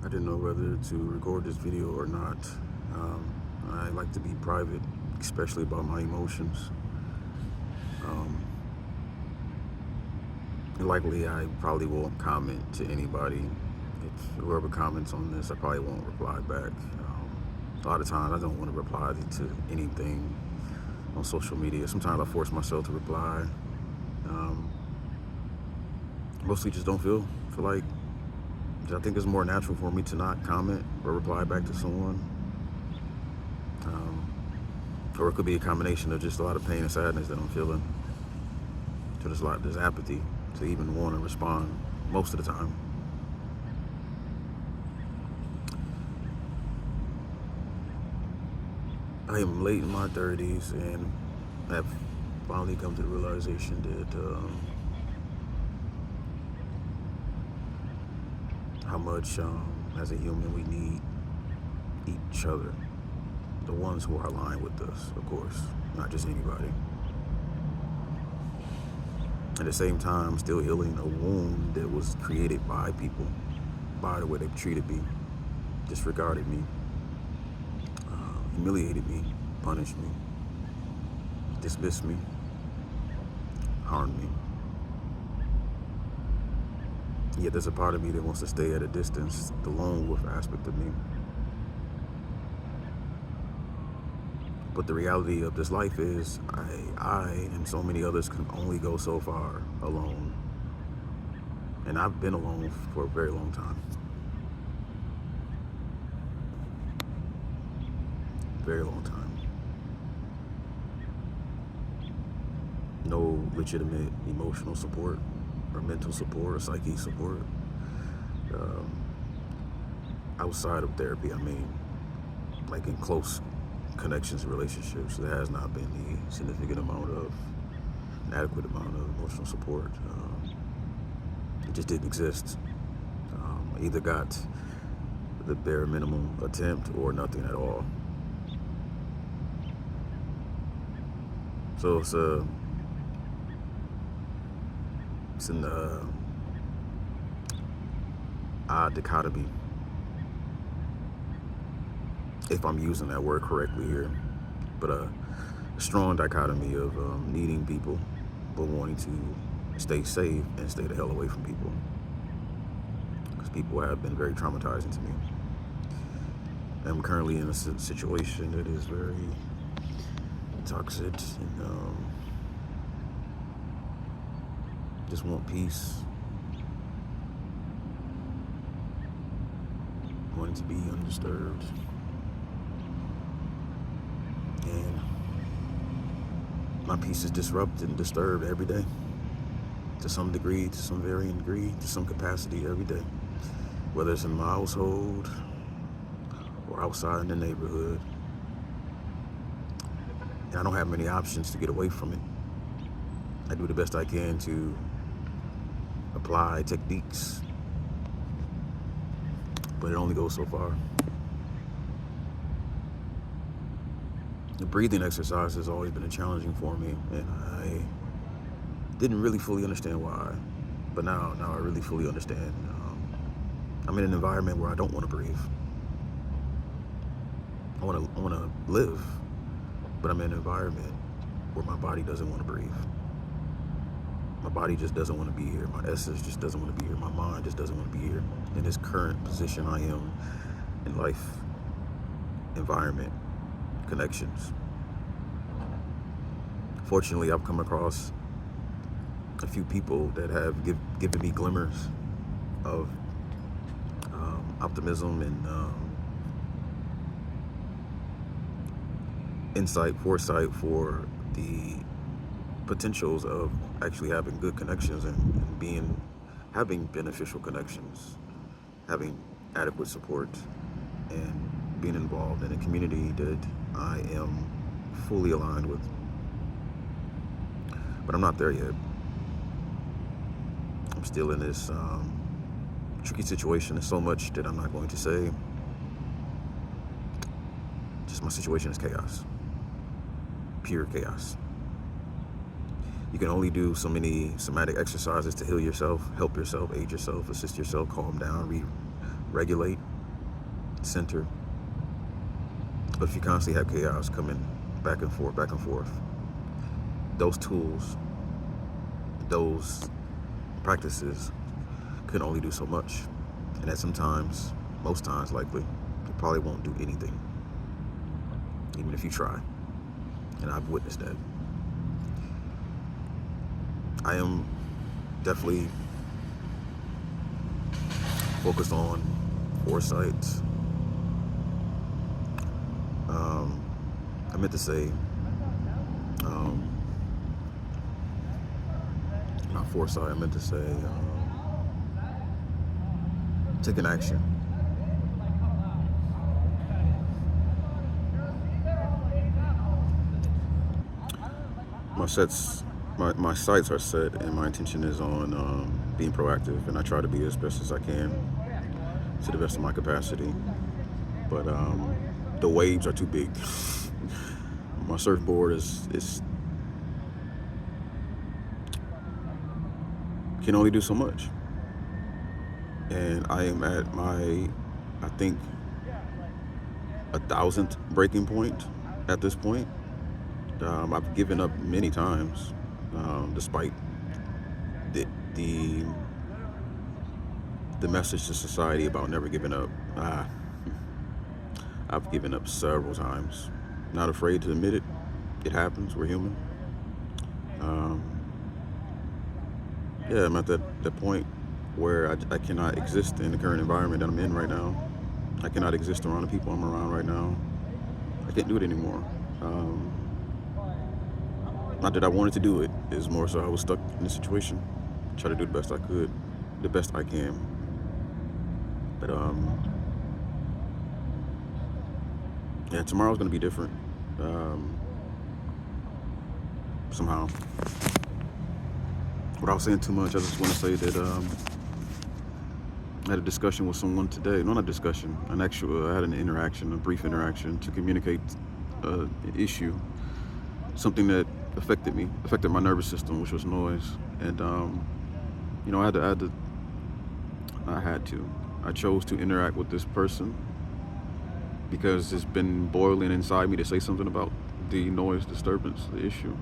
I didn't know whether to record this video or not. I like to be private, especially about my emotions. Um, and likely, I probably won't comment to anybody. If whoever comments on this, I probably won't reply back. A lot of times, I don't want to reply to anything on social media. Sometimes I force myself to reply. Um, Mostly just don't feel like. I think it's more natural for me to not comment or reply back to someone. Um, or it could be a combination of just a lot of pain and sadness that I'm feeling. So there's apathy to even want to respond most of the time. I am late in my 30s and have finally come to the realization that how much as a human we need each other. The ones who are aligned with us, of course, not just anybody. At the same time, still healing a wound that was created by people, by the way they treated me, disregarded me, humiliated me, punished me, dismissed me, harmed me. Yet there's a part of me that wants to stay at a distance, the lone wolf aspect of me. But the reality of this life is I and so many others can only go so far alone. And I've been alone for a very long time. Very long time. No legitimate emotional support or mental support or psyche support. Outside of therapy, I mean, like in close connections and relationships, there has not been the significant amount of, an adequate amount of emotional support. It just didn't exist. I either got the bare minimum attempt or nothing at all. So it's an odd dichotomy, if I'm using that word correctly here, but a strong dichotomy of needing people but wanting to stay safe and stay the hell away from people, because people have been very traumatizing to me. I'm currently in a situation that is very toxic and just want peace, wanting to be undisturbed. And my peace is disrupted and disturbed every day, to some degree, to some varying degree, to some capacity every day, whether it's in my household or outside in the neighborhood. And I don't have many options to get away from it. I do the best I can to apply techniques, but it only goes so far. The breathing exercise has always been a challenging for me, and I didn't really fully understand why, but now I really fully understand. I'm in an environment where I don't want to breathe. I want to live, but I'm in an environment where my body doesn't want to breathe. My body just doesn't want to be here. My essence just doesn't want to be here. My mind just doesn't want to be here. In this current position I am in life, environment, connections. Fortunately, I've come across a few people that have given me glimmers of optimism and insight, foresight for the potentials of actually having good connections and having beneficial connections, having adequate support, and being involved in a community that I am fully aligned with. But I'm not there yet. I'm still in this tricky situation. There's so much that I'm not going to say. Just my situation is chaos. Pure chaos. You can only do so many somatic exercises to heal yourself, help yourself, aid yourself, assist yourself, calm down, regulate. center. But if you constantly have chaos coming back and forth, those tools, those practices can only do so much. And that sometimes, most times likely, you probably won't do anything, even if you try. And I've witnessed that. I am definitely focused on foresight. I meant to say, not foresight, I meant to say, taking action. My sights are set, and my intention is on being proactive, and I try to be as best as I can to the best of my capacity. But the waves are too big. My surfboard is can only do so much, and I am at my, I think, 1,000th breaking point at this point. I've given up many times, despite the, the the message to society about never giving up. I've given up several times. Not afraid to admit it. It happens. We're human. Yeah, I'm at that point where I cannot exist in the current environment that I'm in right now. I cannot exist around the people I'm around right now. I can't do it anymore. Not that I wanted to do it. It's more so I was stuck in the situation. Try to do the best I could, the best I can. But yeah, tomorrow's gonna be different. Somehow. Without saying too much, I just want to say that I had a discussion with someone today. No, not a discussion. I had an interaction, a brief interaction to communicate an issue, something that affected my nervous system, which was noise. And I chose to interact with this person because it's been boiling inside me to say something about the noise disturbance, the issue.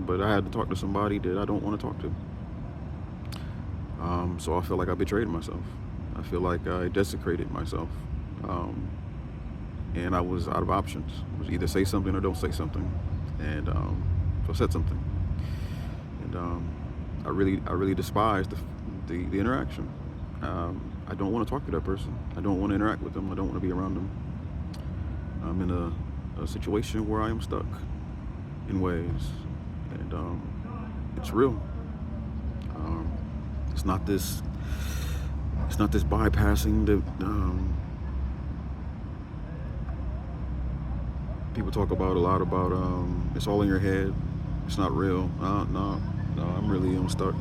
But I had to talk to somebody that I don't want to talk to. So I feel like I betrayed myself. I feel like I desecrated myself. And I was out of options. It was either say something or don't say something. And so I said something. And I really despise the interaction. I don't want to talk to that person. I don't want to interact with them. I don't want to be around them. I'm in a situation where I am stuck in ways. And it's real. It's not this bypassing that people talk about a lot about. It's all in your head. It's not real. No, I'm stuck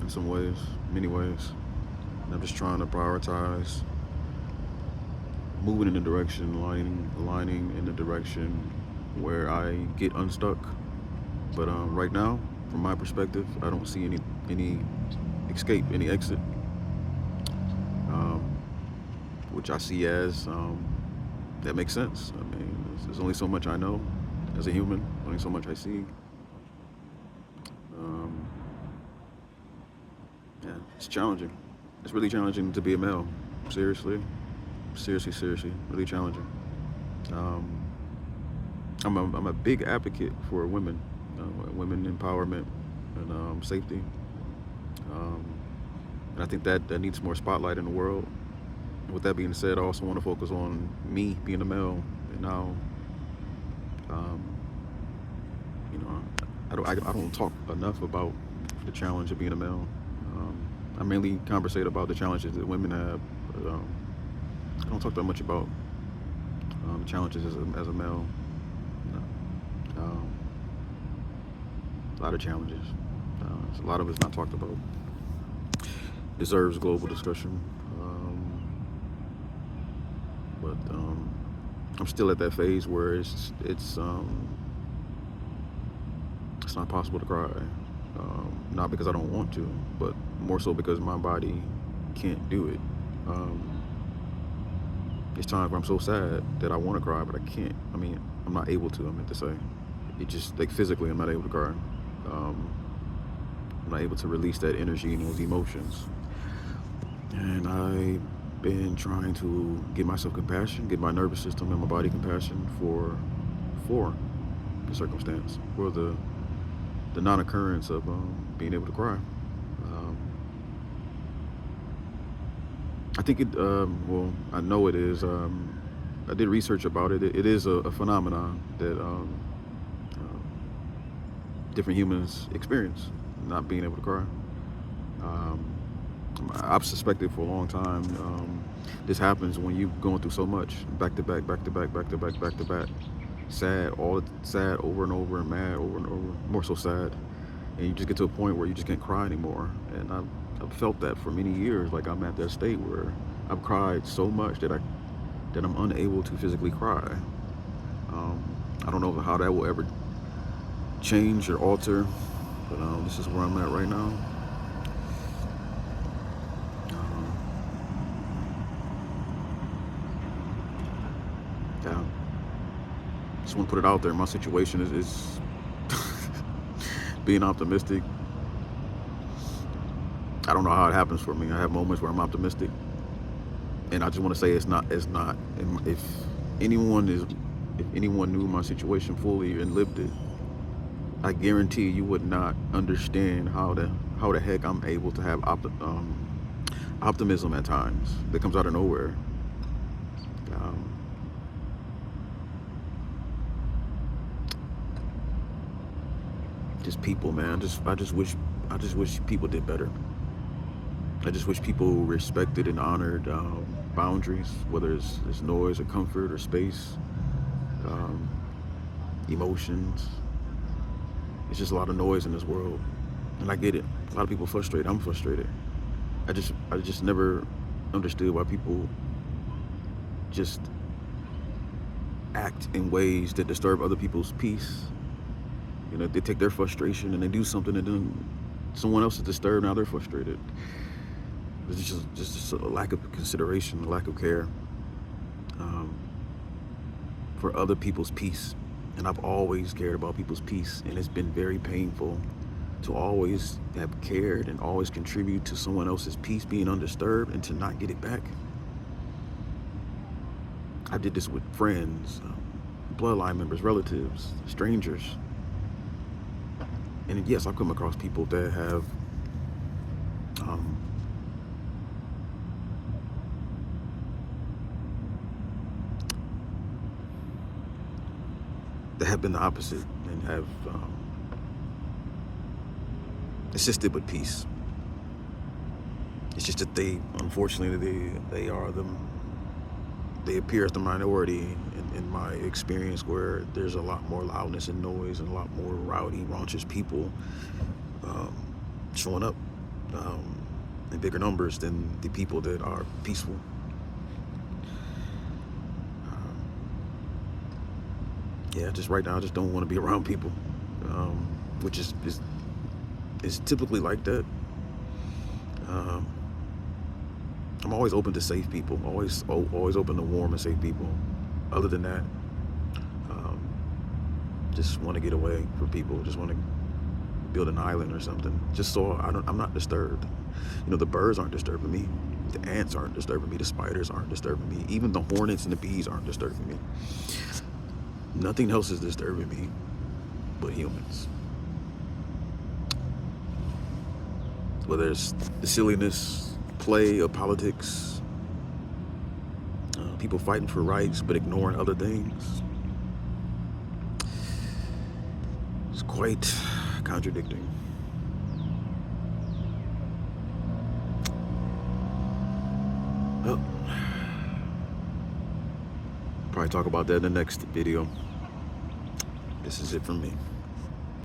in some ways, many ways. And I'm just trying to prioritize moving in the direction, aligning in the direction where I get unstuck. But right now, from my perspective, I don't see any escape, any exit, which I see as that makes sense. I mean, there's only so much I know as a human, only so much I see. Yeah, it's challenging. It's really challenging to be a male. Seriously, really challenging. I'm a big advocate for women, women empowerment and safety. And I think that needs more spotlight in the world. With that being said, I also want to focus on me being a male, and now, I don't talk enough about the challenge of being a male. I mainly conversate about the challenges that women have. But, I don't talk that much about the challenges as a male. A lot of challenges. A lot of it's not talked about. Deserves global discussion. But I'm still at that phase where it's not possible to cry. Not because I don't want to, but more so because my body can't do it. There's times where I'm so sad that I want to cry, but I can't. I mean, I'm not able to. I meant to say, it just like physically, I'm not able to cry. Um, I'm not able to release that energy and those emotions. And I've been trying to give myself compassion, give my nervous system and my body compassion for the circumstance, for the non-occurrence of being able to cry. Um, I think it. Well, I know it is. I did research about it. It is a phenomenon that different humans experience, not being able to cry. Um, I've suspected for a long time. This happens when you're going through so much, back to back, back to back, back to back, back to back. Sad, all sad over and over, and mad over and over, more so sad. And you just get to a point where you just can't cry anymore. And I've felt that for many years. Like I'm at that state where I've cried so much that I'm unable to physically cry. I don't know how that will ever change or alter, but this is where I'm at right now. Yeah, just want to put it out there. My situation is being optimistic. I don't know how it happens for me. I have moments where I'm optimistic, and I just want to say it's not. If anyone knew my situation fully and lived it, I guarantee you would not understand how the heck I'm able to have optimism at times that comes out of nowhere. Um, just people, man. I just wish people did better. I just wish people respected and honored boundaries, whether it's noise or comfort or space, um, emotions. It's just a lot of noise in this world, and I get it. A lot of people frustrated. I'm frustrated. I just never understood why people just act in ways that disturb other people's peace. You know, they take their frustration and they do something, and then someone else is disturbed. Now they're frustrated. It's just a lack of consideration, a lack of care for other people's peace. And I've always cared about people's peace, and it's been very painful to always have cared and always contribute to someone else's peace being undisturbed and to not get it back. I did this with friends, bloodline members, relatives, strangers. And yes, I've come across people that have been the opposite and have assisted with peace. It's just that unfortunately, they appear as the minority in my experience, where there's a lot more loudness and noise and a lot more rowdy, raunchous people showing up in bigger numbers than the people that are peaceful. Yeah, just right now, I just don't want to be around people, which is typically like that. I'm always open to safe people, always open to warm and safe people. Other than that, just want to get away from people, just want to build an island or something, just so I'm not disturbed. You know, the birds aren't disturbing me, the ants aren't disturbing me, the spiders aren't disturbing me, even the hornets and the bees aren't disturbing me. Nothing else is disturbing me but humans. Whether it's the silliness, play of politics, people fighting for rights but ignoring other things. It's quite contradicting. Well, probably talk about that in the next video. This is it from me.